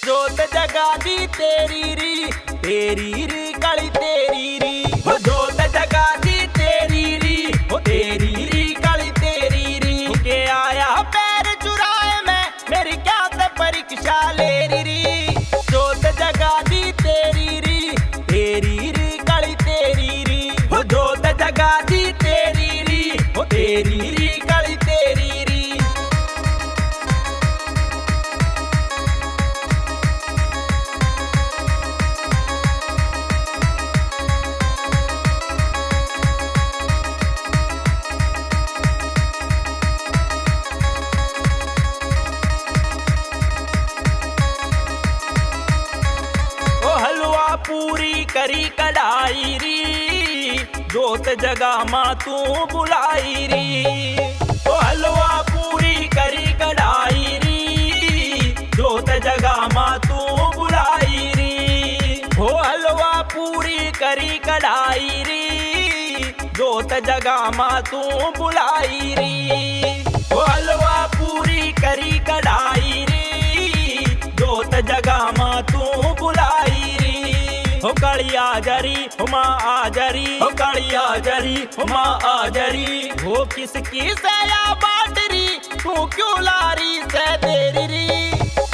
जोत जगा दी तेरी री काली तेरी री। हो जोत जगा दी तेरी री काली तेरी री। के आया पैर चुराए मैं मेरी क्या से परीक्षा ले री। जोत जगा दी तेरी री काली तेरी री। हो जोत जगा दी तेरी री काली तेरी री। पूरी करी कढ़ाई री जोत जगा माँ तू बुलाई री। ओ हलवा पूरी करी कढ़ाई री जोत जगा माँ तू बुलाई री। हो हलवा पूरी करी कढ़ाई री जोत जगा माँ तू बुलाई री। हो हलवा पूरी करी कढ़ाई री जोत जगा माँ तू बुलाई री। हो कालिया जरी हो माँ आ जरी। हो कालिया जरी हो माँ आ जरी। हो किसकी सया बाटरी तू क्यों लारी से तेरी री।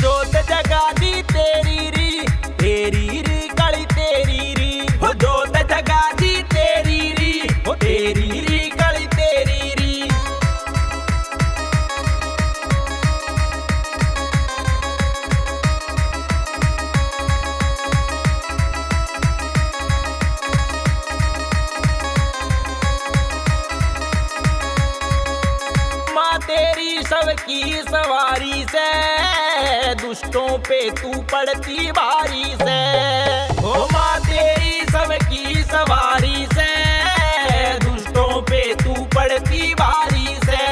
जोत जगा दी तेरी री काली तेरी री। हो जोत जगा दी तेरी री काली तेरी री। तेरी सबकी सवारी से दुष्टों पे तू पड़ती भारी से। हो माँ तेरी सबकी सवारी से दुष्टों पे तू पड़ती भारी से।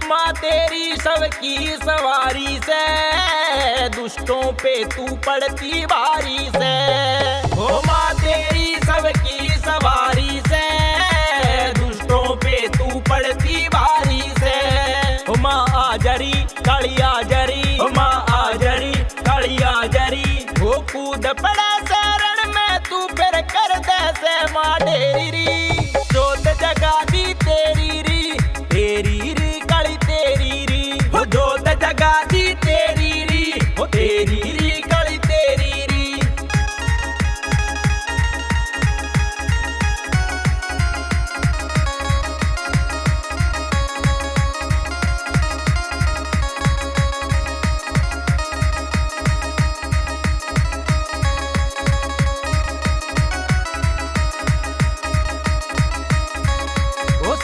माँ तेरी सबकी सवारी से दुष्टों पे तू पड़ती भारी से। हो माँ तेरी सबकी सवारी से दुष्टों पे तू पड़ती भारी से। हो माँ आ जरी कालिया जरी। हो माँ आ जरी कालिया जरी। हो कूद पड़ा शरण में तू फिर कर दे से माँ ढेरी री। जोत जगा दी तेरी री काली तेरी री। हो जोत जगा दी तेरी री काली तेरी री।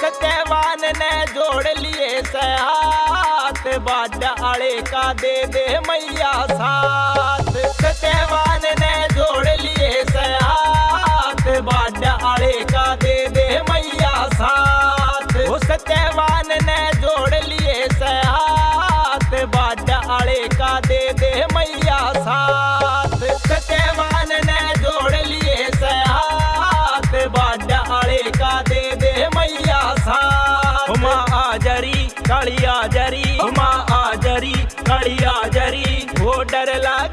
सत्यवान ने जोड़ लिए से हाथ बाड आले का दे दे मैया साथ। सत्यवान ने जोड़ लिए से हाथ बाड आले का दे दे मैया साथ। वो सत्यवान ने जोड़ लिए से हाथ बाड आले का दे दे मैया साथ। सत्यवान ने जोड़ लिए से हाथ बाड आले का दे दे मैया साथ। हो माँ आ जरी कालिया जरी। हो माँ आ जरी कालिया जरी। हो डर लग